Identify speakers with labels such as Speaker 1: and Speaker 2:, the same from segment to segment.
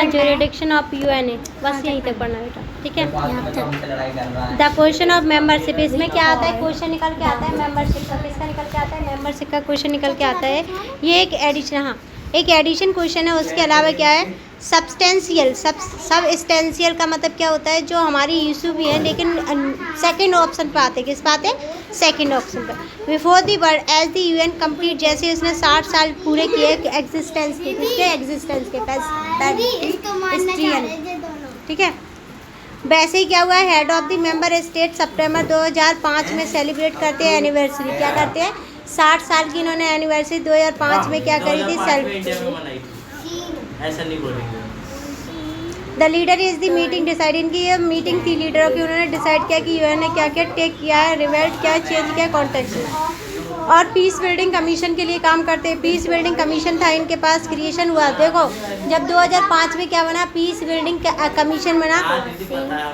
Speaker 1: The jurisdiction of UNA, बस यहीं तक पढ़ना बेटा, ठीक है। द क्वेश्चन ऑफ मेंबरशिप, इसमें क्या आता है, क्वेश्चन निकल के आता है मेंबरशिप का, किसका निकल के आता है, मेंबरशिप का क्वेश्चन निकल के आता है। ये एक एडिशन, हाँ एक एडिशन क्वेश्चन है। उसके अलावा क्या है, सब्सटेंशियल, सबस्टेंशियल का मतलब क्या होता है, जो हमारी इशू भी है लेकिन सेकंड ऑप्शन पे आते हैं, किस पे आते हैं, सेकंड ऑप्शन पे। Before the world as the UN complete, जैसे उसने 60 साल पूरे किए एग्जिस्टेंस के, किसके एग्जिस्टेंस के, ठीक है। वैसे ही क्या हुआ है, head of the member state सितंबर 2005 में सेलिब्रेट करते हैं एनिवर्सरी, क्या करते हैं, 60 साल की इन्होंने एनिवर्सरी 2005 में क्या करी थी, सेलिब्रेट।
Speaker 2: ऐसा नहीं बोलेंगे।
Speaker 1: The leader is the meeting decide, इनकी ये मीटिंग थी लीडरों की, उन्होंने डिसाइड किया कि यूएन ने क्या क्या टेक किया है, रिवेल्ट क्या चेंज किया कॉन्टेक्स्ट में। और पीस बिल्डिंग कमीशन के लिए काम करते हैं। पीस बिल्डिंग कमीशन था इनके पास, क्रिएशन हुआ, देखो जब 2005 में क्या बना, पीस बिल्डिंग कमीशन बना।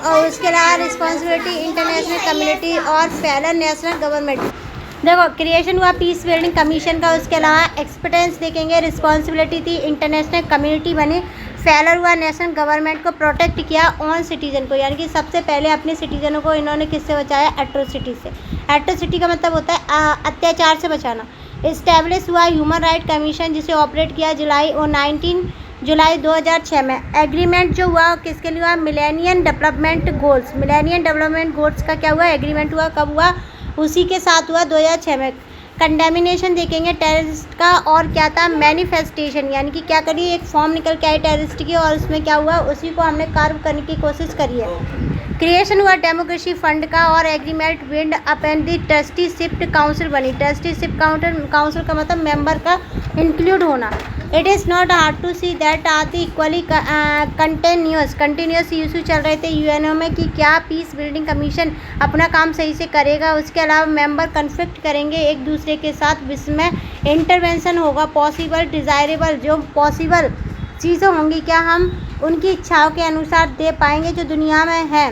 Speaker 1: और उसके अलावा रिस्पॉन्सिबिलिटी इंटरनेशनल कम्युनिटी और फेडरल नेशनल गवर्नमेंट, देखो क्रिएशन हुआ पीस बिल्डिंग कमीशन का। उसके अलावा एक्सपर्टेंस देखेंगे, रिस्पॉन्सिबिलिटी थी, इंटरनेशनल कम्युनिटी बनी, फेलर हुआ नेशनल गवर्नमेंट को प्रोटेक्ट किया ऑन सिटीजन को, यानी कि सबसे पहले अपने सिटीजनों को इन्होंने किससे बचाया, एट्रोसिटी से। एट्रोसिटी का मतलब होता है अत्याचार से बचाना। इस्टेब्लिश हुआ ह्यूमन राइट कमीशन, जिसे ऑपरेट किया जुलाई 2006 में। एग्रीमेंट जो हुआ किसके लिए हुआ, millennium development goals, millennium development goals का क्या हुआ, एग्रीमेंट हुआ, कब हुआ, उसी के साथ हुआ 2006 में। कंडेमिनेशन देखेंगे टेररिस्ट का, और क्या था, मैनिफेस्टेशन, यानी कि क्या करिए, एक फॉर्म निकल के आई टेररिस्ट की, और उसमें क्या हुआ, उसी को हमने कार्व करने की कोशिश करी है। क्रिएशन हुआ डेमोक्रेसी फंड का, और agreement wind up and the trusteeship council बनी। ट्रस्टीशिप काउंसिल का मतलब मेंबर का इंक्लूड होना। It is not hard to see that आती इक्वली कंटिन्यूस इशू चल रहे थे यूएनओ में कि क्या पीस बिल्डिंग कमीशन अपना काम सही से करेगा। उसके अलावा मेंबर कन्फ्लिक्ट करेंगे एक दूसरे के साथ, जिसमें इंटरवेंशन होगा, पॉसिबल डिज़ायरेबल, जो पॉसिबल चीज़ें होंगी क्या हम उनकी इच्छाओं के अनुसार दे पाएंगे जो दुनिया में है।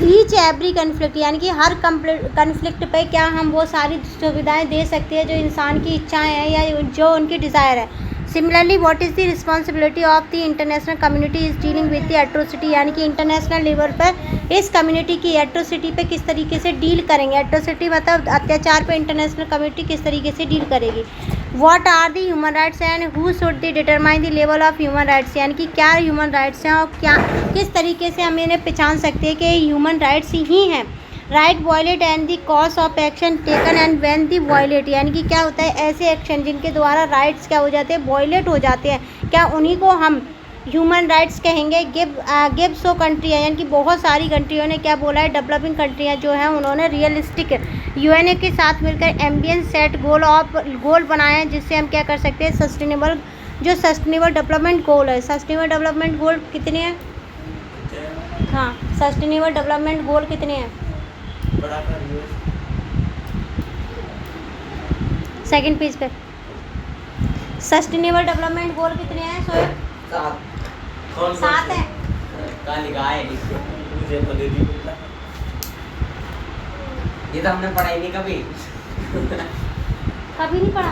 Speaker 1: ईच एवरी कन्फ्लिक्ट, यानी कि हर कन्फ्लिक्ट पे क्या हम वो सारी सुविधाएं दे सकते हैं जो इंसान की इच्छाएं हैं या जो उनकी डिज़ायर है। Similarly what is the responsibility of the international community is dealing with the atrocity, यानी कि इंटरनेशनल लेवल पर इस कम्युनिटी की एट्रोसिटी पे किस तरीके से डील करेंगे। एट्रोसिटी मतलब अत्याचार पे इंटरनेशनल कम्युनिटी किस तरीके से डील करेगी। What are the human rights and who should the determine the level of human rights, यानी कि क्या ह्यूमन राइट्स हैं और क्या किस तरीके से हम इन्हें पहचान सकते हैं कि ह्यूमन राइट्स ही हैं। Right violate and the cause of action taken and when the violate, यानी कि क्या होता है, ऐसे एक्शन जिनके द्वारा राइट्स क्या हो जाते हैं, वायलेट हो जाते हैं, क्या उन्हीं को हम ह्यूमन राइट्स कहेंगे। गिव सो कंट्री है, यानी कि बहुत सारी कंट्रियों ने क्या बोला है, डेवलपिंग कंट्रियाँ जो हैं उन्होंने रियलिस्टिक यूएनए के साथ मिलकर एम्बियंस सेट गोल बनाए हैं, जिससे हम क्या कर सकते हैं, सस्टेनेबल डेवलपमेंट गोल है। सस्टेनेबल डेवलपमेंट गोल कितने हैं, हाँ सस्टेनेबल डेवलपमेंट गोल कितने हैं, सेकंड पेज पे सस्टेनेबल डेवलपमेंट गोल कितने हैं, सोए 7 है।
Speaker 2: ये तो हमने पढ़ा ही नहीं कभी।
Speaker 1: कभी नहीं पढ़ा।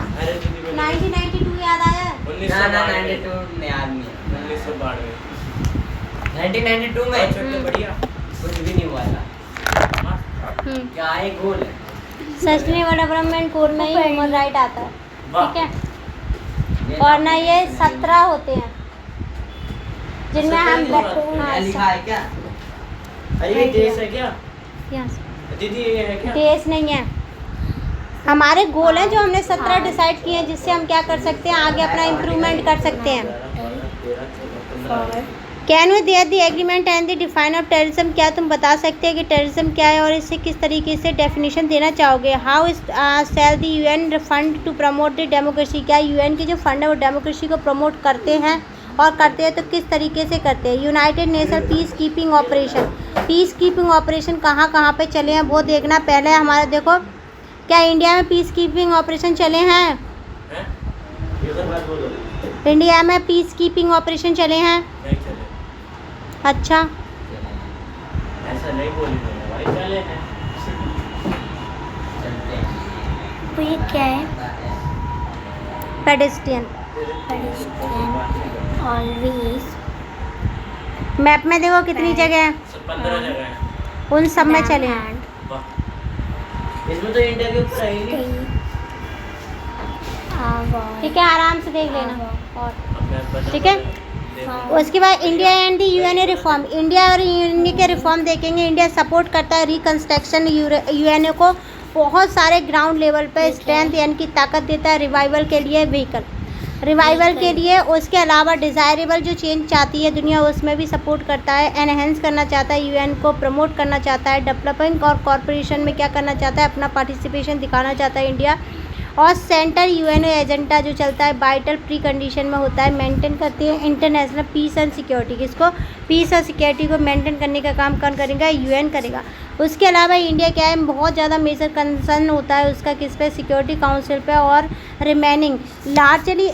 Speaker 1: 1992 याद आया,
Speaker 2: ना 92 याद नहीं है, 1992 में बढ़िया कुछ भी नहीं हुआ था। क्या है गोल है,
Speaker 1: सस्टेनेबल डेवलपमेंट गोल में ही ह्यूमन राइट आता है, ठीक है। और ना ये 17 होते हैं जिनमें हम
Speaker 2: लिखा है क्या, ये देश है क्या दीदी, ये है क्या,
Speaker 1: देश नहीं है, हमारे गोल हैं जो हमने 17 डिसाइड किए हैं, जिससे हम क्या कर सकते हैं, आगे अपना इम्प्रूवमेंट कर सकते हैं। Can we there the agreement and the define of terrorism, क्या तुम बता सकते हैं कि टेररिज्म क्या है और इसे किस तरीके से डेफिनेशन देना चाहोगे। How sell the UN fund to promote the democracy, क्या यूएन के जो फंड है वो डेमोक्रेसी को प्रमोट करते हैं, और करते हैं तो किस तरीके से करते हैं। United nation peace keeping operation कहाँ कहाँ पे चले हैं वो देखना। पहले हमारा देखो, क्या इंडिया में पीस कीपिंग ऑपरेशन चले हैं, इंडिया में पीस कीपिंग ऑपरेशन चले हैं, अच्छा
Speaker 2: ऐसा नहीं बोलेंगे भाई, चले हैं।
Speaker 1: तो ये क्या है, पेडेस्ट्रियन,
Speaker 3: always
Speaker 1: मैप में देखो कितनी जगह है,
Speaker 2: 15 जगह है।
Speaker 1: उन सब में चले हैं।
Speaker 3: and
Speaker 2: वाह, इसमें तो इंडिया के ऊपर है ही नहीं।
Speaker 3: stay our
Speaker 1: ठीक है, आराम से देख लेना। और
Speaker 2: अब मैं बता
Speaker 1: ठीक है?
Speaker 2: देखो।
Speaker 1: उसके बाद India and the UNA reform, India और यूएनए के रिफॉर्म देखेंगे। इंडिया सपोर्ट करता है रिकंस्ट्रक्शन, यूएनए को बहुत सारे ग्राउंड लेवल पे स्ट्रेंथ यानी कि ताकत देता है रिवाइवल के लिए, व्हीकल रिवाइवल के लिए। उसके अलावा डिज़ायरेबल जो चेंज चाहती है दुनिया, उसमें भी सपोर्ट करता है। एनहेंस करना चाहता है, यूएन को प्रमोट करना चाहता है। डेवलपिंग और कॉरपोरेशन में क्या करना चाहता है, अपना पार्टिसिपेशन दिखाना चाहता है इंडिया। और सेंटर यूएनओ एजेंडा जो चलता है वाइटल प्री कंडीशन में होता है, मेंटेन करती है इंटरनेशनल पीस एंड सिक्योरिटी। किसको? पीस और सिक्योरिटी को मेंटेन करने का काम कौन करेगा? यूएन करेगा। उसके अलावा इंडिया क्या है, बहुत ज़्यादा मेजर कंसर्न होता है उसका किस पे? सिक्योरिटी काउंसिल पे। और रिमेनिंग लार्जली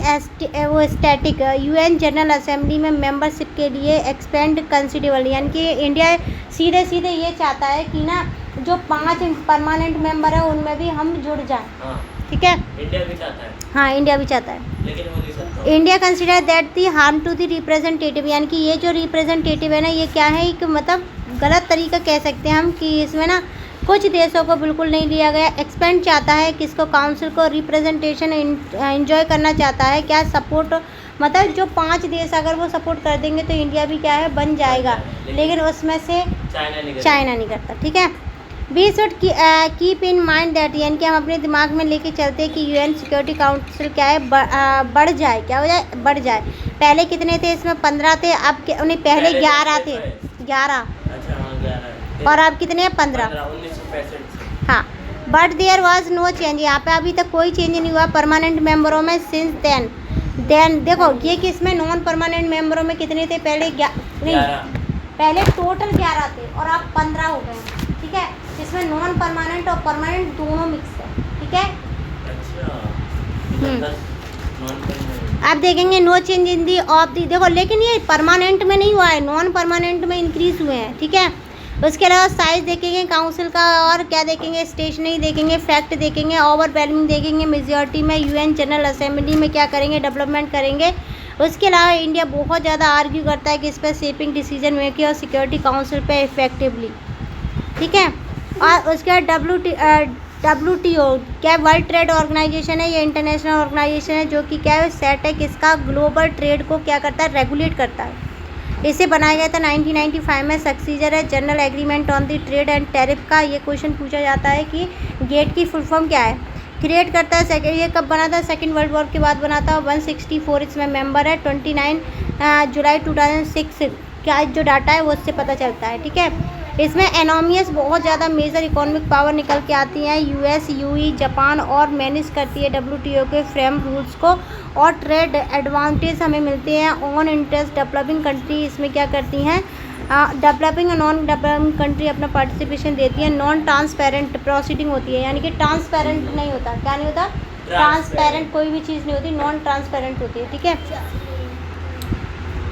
Speaker 1: वो स्टैटिक यूएन जनरल असेंबली में मेंबरशिप के लिए एक्सपेंड कंसिडरेबल, यानी कि इंडिया सीधे सीधे ये चाहता है कि ना जो 5 परमानेंट मेंबर है उनमें भी हम जुड़ जाएं।
Speaker 2: हाँ,
Speaker 1: ठीक है?
Speaker 2: इंडिया भी चाहता है,
Speaker 1: हाँ, इंडिया भी चाहता है।
Speaker 2: लेकिन हो नहीं सकता।
Speaker 1: India consider that the harm to the representative, यानी कि ये जो रिप्रेजेंटेटिव है ना, ये क्या है, एक मतलब गलत तरीका कह सकते हैं हम कि इसमें ना कुछ देशों को बिल्कुल नहीं लिया गया। एक्सपेंड चाहता है किसको? काउंसिल को। रिप्रेजेंटेशन एंजॉय करना चाहता है। क्या? सपोर्ट, मतलब जो 5 देश अगर वो सपोर्ट कर देंगे तो इंडिया भी क्या है, बन जाएगा। लेकिन उसमें से चाइना नहीं करता। ठीक है? We should keep in mind that, यानी कि हम अपने दिमाग में लेके चलते हैं कि यूएन सिक्योरिटी काउंसिल क्या है, बढ़ जाए। क्या हो जाए? बढ़ जाए। पहले कितने थे इसमें? 15 थे। अब उन्हें पहले 11 थे, 11।
Speaker 2: अच्छा, हाँ, 11
Speaker 1: और अब कितने हैं? 15।
Speaker 2: 1965 से।
Speaker 1: हाँ, but there was no change, यहाँ पे अभी तक कोई चेंज नहीं हुआ परमानेंट मेंबरों में सिंस देन देखो ये किस में नॉन परमानेंट मेंबरों में कितने थे पहले? नहीं,
Speaker 2: 11।
Speaker 1: पहले टोटल 11 थे और अब 15 हो गए। ठीक है? इसमें नॉन परमानेंट और परमानेंट दोनों मिक्स है। ठीक है?
Speaker 2: अच्छा,
Speaker 1: हम्म।
Speaker 2: 10 नॉन-परमानेंट।
Speaker 1: आप देखेंगे no change in the of the, देखो लेकिन ये परमानेंट में नहीं हुआ है, नॉन परमानेंट में इंक्रीज हुए हैं। ठीक है? उसके अलावा साइज देखेंगे काउंसिल का, और क्या देखेंगे? स्टेशनरी देखेंगे, फैक्ट देखेंगे, ओवरवेलमिंग देखेंगे, मेजॉरिटी में यूएन जनरल असेंबली में क्या करेंगे? डेवलपमेंट करेंगे। उसके अलावा इंडिया बहुत ज़्यादा आर्ग्यू करता है कि इस पर शेपिंग डिसीजन मेकिंग और सिक्योरिटी काउंसिल पे इफेक्टिवली। ठीक है? और उसके बाद WTO क्या? वर्ल्ड ट्रेड ऑर्गेनाइजेशन है, ये इंटरनेशनल ऑर्गेनाइजेशन है जो कि क्या है, सेट है किसका? ग्लोबल ट्रेड को क्या करता है? रेगुलेट करता है। इसे बनाया गया था 1995 में। सक्सीजर है general agreement on the trade and tariff का। ये क्वेश्चन पूछा जाता है कि गेट की फुल फॉर्म क्या है? क्रिएट करता है सेकेंड, ये कब बना था? सेकेंड वर्ल्ड वॉर के बाद बना था। 164 इसमें मेंबर है। 29 जुलाई 2006 क्या जो डाटा है वो उससे पता चलता है। ठीक है? इसमें एनोमियस बहुत ज़्यादा मेजर इकोनॉमिक पावर निकल के आती हैं। यूएस, यूई, जापान और मैनेज करती है WTO के फ्रेम रूल्स को, और ट्रेड एडवांटेज हमें मिलते हैं। ऑन इंटरेस्ट डेवलपिंग कंट्री इसमें क्या करती हैं? डेवलपिंग और नॉन डेवलपिंग कंट्री अपना पार्टिसिपेशन देती है। नॉन ट्रांसपेरेंट प्रोसीडिंग होती है, यानी कि ट्रांसपेरेंट नहीं होता। क्या नहीं होता? ट्रांसपेरेंट कोई भी चीज़ नहीं होती, नॉन ट्रांसपेरेंट होती है। ठीक है?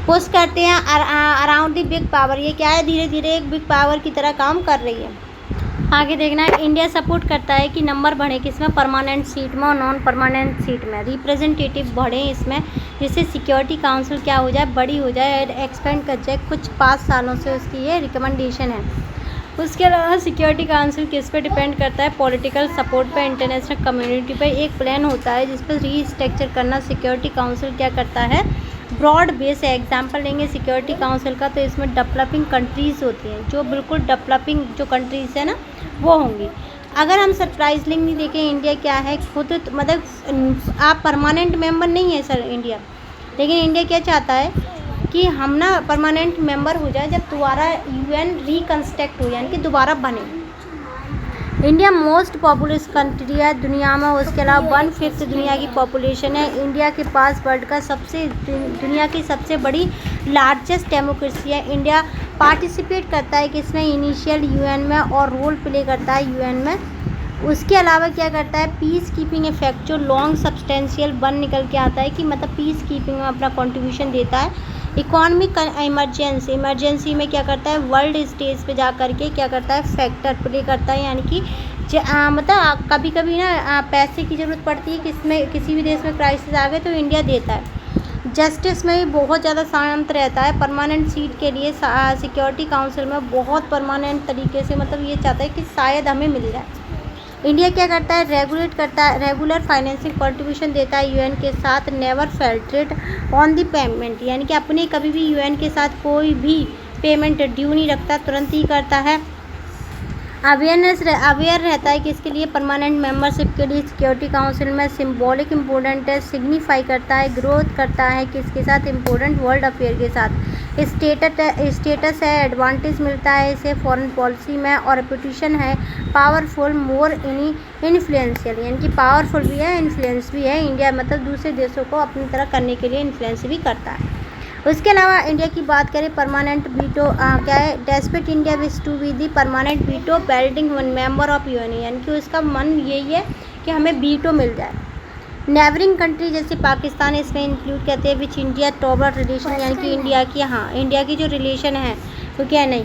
Speaker 1: पुश करते हैं अराउंड दी बिग पावर, ये क्या है? धीरे धीरे एक बिग पावर की तरह काम कर रही है। आगे देखना है, इंडिया सपोर्ट करता है कि नंबर बढ़े किसमें? परमानेंट सीट में और नॉन परमानेंट सीट में। रिप्रेजेंटेटिव बढ़े इसमें, जिससे सिक्योरिटी काउंसिल क्या हो जाए? बड़ी हो जाए, एक्सपेंड कर जाए। कुछ 5 सालों से उसकी ये रिकमेंडेशन है। उसके अलावा सिक्योरिटी काउंसिल किस पे डिपेंड करता है? पॉलिटिकल सपोर्ट पे, इंटरनेशनल कम्युनिटी पे। एक प्लान होता है जिस पर रीस्ट्रक्चर करना सिक्योरिटी काउंसिल क्या करता है? ब्रॉड बेस है। एग्जाम्पल लेंगे सिक्योरिटी काउंसिल का, तो इसमें डेवलपिंग कंट्रीज़ होती हैं, जो बिल्कुल डेवलपिंग जो कंट्रीज़ है ना वो होंगी। अगर हम सरप्राइजलिंगली देखें, इंडिया क्या है खुद, मतलब आप परमानेंट मेंबर नहीं है सर इंडिया, लेकिन इंडिया क्या चाहता है कि हम ना परमानेंट मेंबर हो जाए जब दोबारा यूएन रिकंस्ट्रक्ट हो, यानी कि दोबारा बने। इंडिया मोस्ट पॉपुलस कंट्री है दुनिया में। उसके अलावा 1/5 दुनिया की पॉपुलेशन है। इंडिया के पास वर्ल्ड का दुनिया की सबसे बड़ी लार्जेस्ट डेमोक्रेसी है। इंडिया पार्टिसिपेट करता है किसमें? इनिशियल यूएन में, और रोल प्ले करता है यूएन में। उसके अलावा क्या करता है? पीस कीपिंग इफेक्ट, जो लॉन्ग सब्सटेंशियल बन निकल के आता है कि मतलब पीस कीपिंग में अपना कंट्रीब्यूशन देता है। इकोनॉमिक इमरजेंसी में क्या करता है? वर्ल्ड स्टेज पे जा कर के क्या करता है? फैक्टर प्ले करता है, यानी कि मतलब कभी कभी ना पैसे की ज़रूरत पड़ती है, किसमें किसी भी देश में क्राइसिस आ गए तो इंडिया देता है। जस्टिस में भी बहुत ज़्यादा शांत रहता है। परमानेंट सीट के लिए सिक्योरिटी काउंसिल में बहुत परमानेंट तरीके से मतलब ये चाहता है कि शायद हमें मिल जाए। इंडिया क्या करता है, रेगुलेट करता है, रेगुलर फाइनेंसिंग कंट्रीब्यूशन देता है यूएन के साथ, never felted on the payment, यानी कि अपने कभी भी यूएन के साथ कोई भी पेमेंट ड्यू नहीं रखता, तुरंत ही करता है। अवेयर रहता है कि इसके लिए परमानेंट मेंबरशिप के लिए सिक्योरिटी काउंसिल में सिंबॉलिक इम्पोर्टेंट है, सिग्निफाई करता है, ग्रोथ करता है किसके साथ, इम्पोर्टेंट वर्ल्ड अफेयर के साथ। स्टेटस है, एडवांटेज मिलता है इसे फॉरेन पॉलिसी में, और रेपुटेशन है पावरफुल, मोर इन्फ्लुएंशियल, यानी कि पावरफुल भी है, इन्फ्लुएंस भी है। इंडिया मतलब दूसरे देशों को अपनी तरह करने के लिए इन्फ्लुएंस भी करता है। उसके अलावा इंडिया की बात करें, परमानेंट वीटो क्या है, despite India wish to be the permanent veto belting one member of UN, यानी कि उसका मन यही है कि हमें वीटो मिल जाए। नेबरिंग कंट्री जैसे पाकिस्तान इसमें इंक्लूड कहते हैं, विच इंडिया टॉवर रिलेशन, यानी कि इंडिया की, हाँ इंडिया की जो रिलेशन है वो क्या नहीं,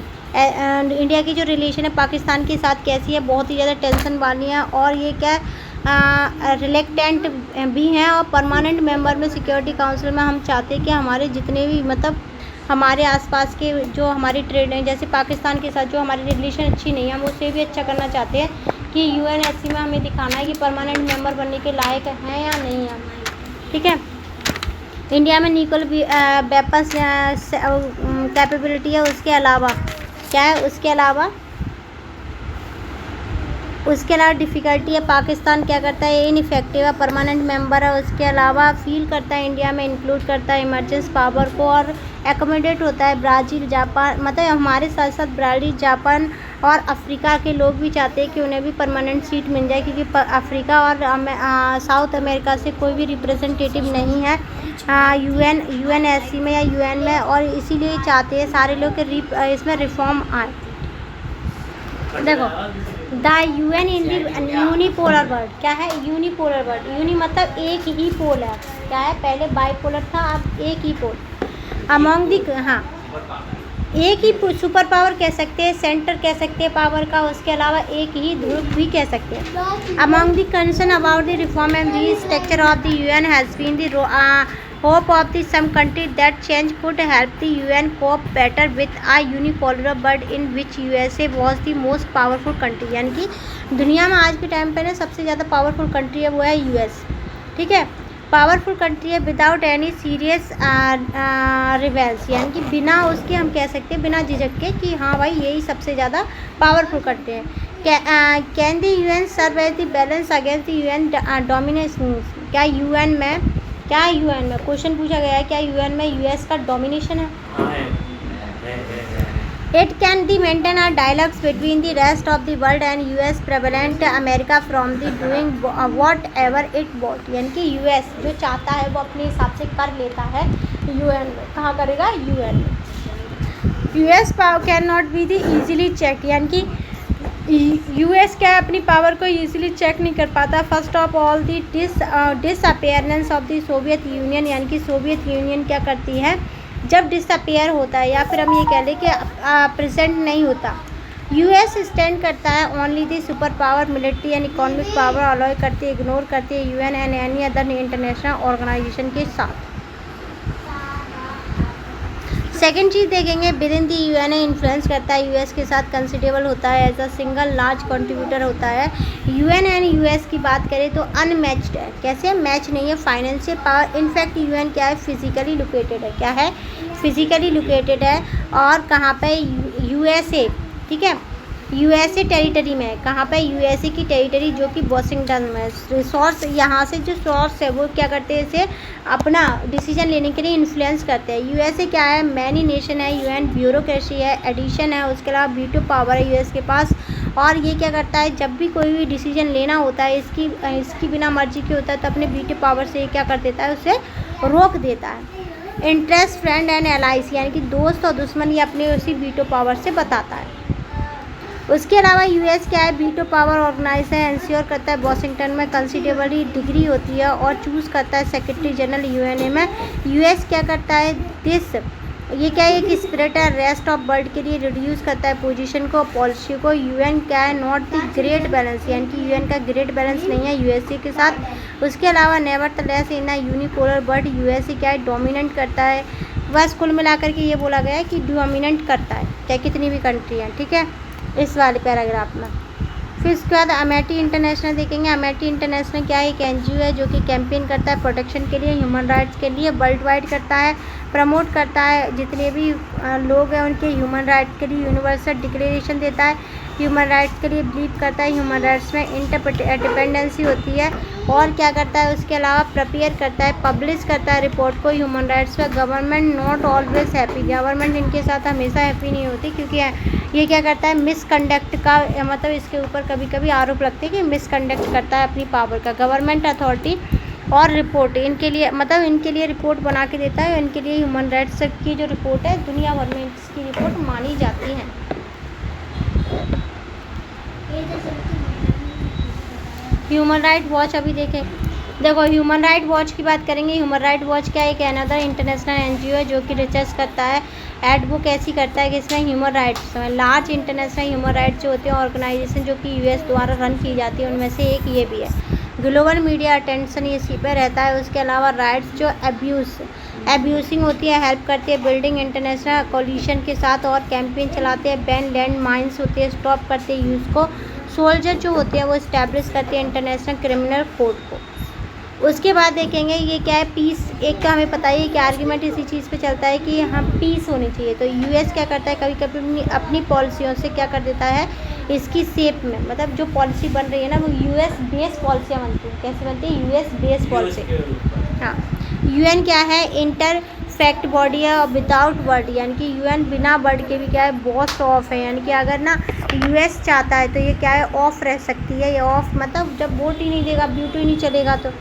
Speaker 1: इंडिया की जो रिलेशन है पाकिस्तान के साथ कैसी है, बहुत ही ज़्यादा टेंशन वाली है, और ये क्या रिलेक्टेंट भी हैं। और परमानेंट मेंबर में सिक्योरिटी काउंसिल में हम चाहते हैं कि हमारे जितने भी मतलब हमारे आसपास के जो हमारी ट्रेड हैं, जैसे पाकिस्तान के साथ जो हमारी रिलेशन अच्छी नहीं है, हम उससे भी अच्छा करना चाहते हैं कि यूएनएससी में हमें दिखाना है कि परमानेंट मेंबर बनने के लायक हैं या नहीं है। ठीक है, इंडिया में न्यूक्लियर वेपन्स कैपेबिलिटी है। उसके अलावा क्या है, उसके अलावा डिफ़िकल्टी है, पाकिस्तान क्या करता है, इनइफेक्टिव है, परमानेंट मेंबर है। उसके अलावा फील करता है इंडिया में, इंक्लूड करता है इमरजेंस पावर को, और एकोमोडेट होता है ब्राज़ील, जापान, मतलब हमारे साथ साथ ब्राज़ील, जापान और अफ्रीका के लोग भी चाहते हैं कि उन्हें भी परमानेंट सीट मिल जाए, क्योंकि अफ्रीका और साउथ अमेरिका से कोई भी रिप्रेजेंटेटिव नहीं है यूएनएससी में या यूएन में, और इसीलिए चाहते हैं सारे लोग कि इसमें रिफॉर्म आए। देखो, the UN in the unipolar world, क्या है यूनिपोलर वर्ल्ड, यूनि मतलब एक ही पोल है, क्या है पहले बाइपोलर था, अब एक ही पोल। अमॉन्ग दी, हाँ एक ही सुपर पावर कह सकते हैं, सेंटर कह सकते हैं पावर का, उसके अलावा एक ही ध्रुव भी कह सकते हैं। Among the concern about the reform and restructure of the UN has been the hope of the some country that change could help the UN cope better with a unipolar world in which USA was the most powerful country, यानी कि दुनिया में आज के time पे ना सबसे ज़्यादा पावरफुल कंट्री है वो है यूएस। ठीक है, पावरफुल कंट्री है विदाउट एनी सीरियस रिवेल्स, यानी कि बिना उसके हम कह सकते हैं बिना झिझक के कि हाँ भाई यही सबसे ज़्यादा पावरफुल कंट्री है। Can the UN serve as the balance against the UN domination, क्या यूएन में क्वेश्चन पूछा गया है, क्या यूएन में यूएस का डोमिनेशन है? It can the maintain are dialogues between the rest of the world and US prevalent America from the doing whatever it what, यानी कि यूएस जो चाहता है वो अपने हिसाब से कर लेता है यूएन में। कहाँ करेगा? यूएन में। US power can not be the easily check, यानी कि यूएस क्या अपनी पावर को ईजिली चेक नहीं कर पाता। First of all the disappearance of the Soviet union, यानी कि सोवियत यूनियन क्या करती है जब डिसअपेयर होता है, या फिर हम ये कह लें कि प्रेजेंट नहीं होता, यूएस स्टैंड करता है only the super power military and economic power allow करती है, इग्नोर करती है UN and any other international organisation के साथ। सेकेंड चीज़ देखेंगे, within the UN influence करता है यूएस के साथ, कंसिडरेबल होता है, as a single large contributor होता है। यूएन एंड यूएस की बात करें तो अनमैच्ड है, कैसे मैच नहीं है फाइनेंशियल पावर। इनफैक्ट यूएन क्या है, फिजिकली लोकेटेड है, क्या है फिजिकली लोकेटेड है, और कहाँ पे यूएसए, ठीक है यूएसए टेरिटरी में है, कहाँ पे यूएसए की टेरिटरी जो कि वॉशिंगटन में। रिसोर्स यहाँ से जो सोर्स है वो क्या करते हैं, इसे अपना डिसीजन लेने के लिए इन्फ्लुएंस करते हैं। यूएसए क्या है, मैनी नेशन है, यूएन ब्यूरोक्रेसी है, एडिशन है, उसके अलावा वीटो पावर है यूएस के पास, और ये क्या करता है जब भी कोई भी डिसीजन लेना होता है इसकी बिना मर्जी के होता है तो अपने वीटो पावर से क्या कर देता है, उसे रोक देता है। इंटरेस्ट, फ्रेंड एंड एलाइज, यानी कि दोस्त और दुश्मन ये अपने उसी वीटो पावर से बताता है। उसके अलावा यूएस क्या है, वीटो पावर ऑर्गेनाइज है, इंश्योर करता है वॉशिंगटन में कंसिडरेबली डिग्री होती है, और चूज़ करता है सेक्रेटरी जनरल यूएनए में। यूएस क्या करता है, दिस ये क्या है, एक स्पिरिट है रेस्ट ऑफ वर्ल्ड के लिए रिड्यूस करता है पोजीशन को, पॉलिसी को। यूएन क्या है, नॉट द ग्रेट बैलेंस, यानी कि यूएन का ग्रेट बैलेंस नहीं है यूएसए के साथ। उसके अलावा nevertheless in a unipolar world USA क्या है, डोमिनेट करता है। बस कुल मिलाकर के ये बोला गया है कि डोमिनेट करता है, चाहे कितनी भी कंट्री हैं, ठीक है, इस वाले पैराग्राफ में। फिर उसके बाद अमेटी इंटरनेशनल देखेंगे। अमेटी इंटरनेशनल क्या है, एक एनजीओ है जो कि कैंपेन करता है प्रोटेक्शन के लिए, ह्यूमन राइट्स के लिए, वर्ल्ड वाइड करता है, प्रमोट करता है जितने भी लोग हैं उनके ह्यूमन राइट्स के लिए यूनिवर्सल डिक्लेरेशन देता है, ह्यूमन राइट्स के लिए बिलीव करता है, ह्यूमन राइट्स में इंटरडिपेंडेंसी होती है, और क्या करता है उसके अलावा प्रिपेयर करता है, पब्लिश करता है रिपोर्ट को ह्यूमन राइट्स पर। Government not always happy, government इनके साथ हमेशा हैप्पी नहीं होती, क्योंकि ये क्या करता है, मिसकंडक्ट का मतलब इसके ऊपर कभी कभी आरोप लगते हैं कि मिसकंडक्ट करता है अपनी पावर का। गवर्नमेंट अथॉरिटी और रिपोर्ट इनके लिए मतलब इनके लिए रिपोर्ट बना के देता है, इनके लिए ह्यूमन राइट्स की जो रिपोर्ट है दुनिया भर में इसकी रिपोर्ट मानी जाती है। ह्यूमन राइट वॉच अभी देखें, देखो ह्यूमन राइट वॉच की बात करेंगे। ह्यूमन राइट वॉच क्या है, एक अनदर इंटरनेशनल एनजीओ है जो कि रिसर्च करता है, एडवोकेसी ऐसी करता है कि इसमें ह्यूमन राइट्स में लार्ज इंटरनेशनल ह्यूमन राइट्स जो होते हैं ऑर्गेनाइजेशन जो कि यूएस द्वारा रन की जाती है, उनमें से एक ये भी है। ग्लोबल मीडिया अटेंशन इसी पे रहता है। उसके अलावा राइट्स जो एब्यूसिंग होती है हेल्प करती है बिल्डिंग इंटरनेशनल कोलिशन के साथ, और कैंपेन चलाते हैं, बैन लैंड माइंस होते हैं स्टॉप करते हैं यूज़ को, सोल्जर जो होते हैं वो इस्टेब्लिश करते हैं इंटरनेशनल क्रिमिनल कोड को। उसके बाद देखेंगे ये क्या है, पीस। एक का हमें पता है कि आर्ग्यूमेंट इसी चीज़ पे चलता है कि हम पीस होनी चाहिए, तो यूएस क्या करता है कभी कभी अपनी पॉलिसियों से क्या कर देता है, इसकी शेप में मतलब जो पॉलिसी बन रही है ना वो यूएस बेस पॉलिसियाँ बनती हैं। कैसे बनती है, यूएस बेस पॉलिसी। हाँ, यूएन क्या है, इंटर फैक्ट बॉडी है और विदाउट वर्ड, यानी कि यूएन बिना वर्ड के भी क्या है बॉस ऑफ है, यानी कि अगर ना यूएस चाहता है तो ये क्या है ऑफ रह सकती है। ये ऑफ मतलब जब वोट ही नहीं देगा, ब्यूटी ही नहीं चलेगा। तो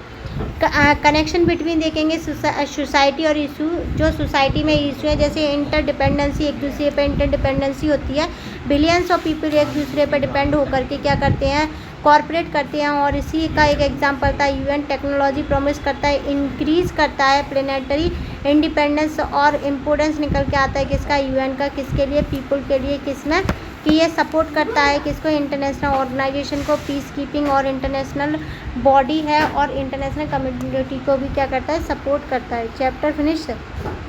Speaker 1: कनेक्शन बिटवीन देखेंगे सोसाइटी और इशू, जो सोसाइटी में इशू है जैसे इंटरडिपेंडेंसी, एक दूसरे पे इंटरडिपेंडेंसी होती है, बिलियंस ऑफ पीपल एक दूसरे पे डिपेंड होकर के क्या करते हैं, कॉर्पोरेट करते हैं। और इसी का एक एग्जांपल था यूएन टेक्नोलॉजी प्रॉमिस करता है, इंक्रीज़ करता है प्लेनेटरी इंडिपेंडेंस, और इम्पोर्टेंस निकल के आता है किसका, यूएन का, किसके लिए, पीपल के लिए, किसमें कि ये सपोर्ट करता है किसको, इंटरनेशनल ऑर्गेनाइजेशन को, पीस कीपिंग और इंटरनेशनल बॉडी है, और इंटरनेशनल कम्युनिटी को भी क्या करता है, सपोर्ट करता है। Chapter finish.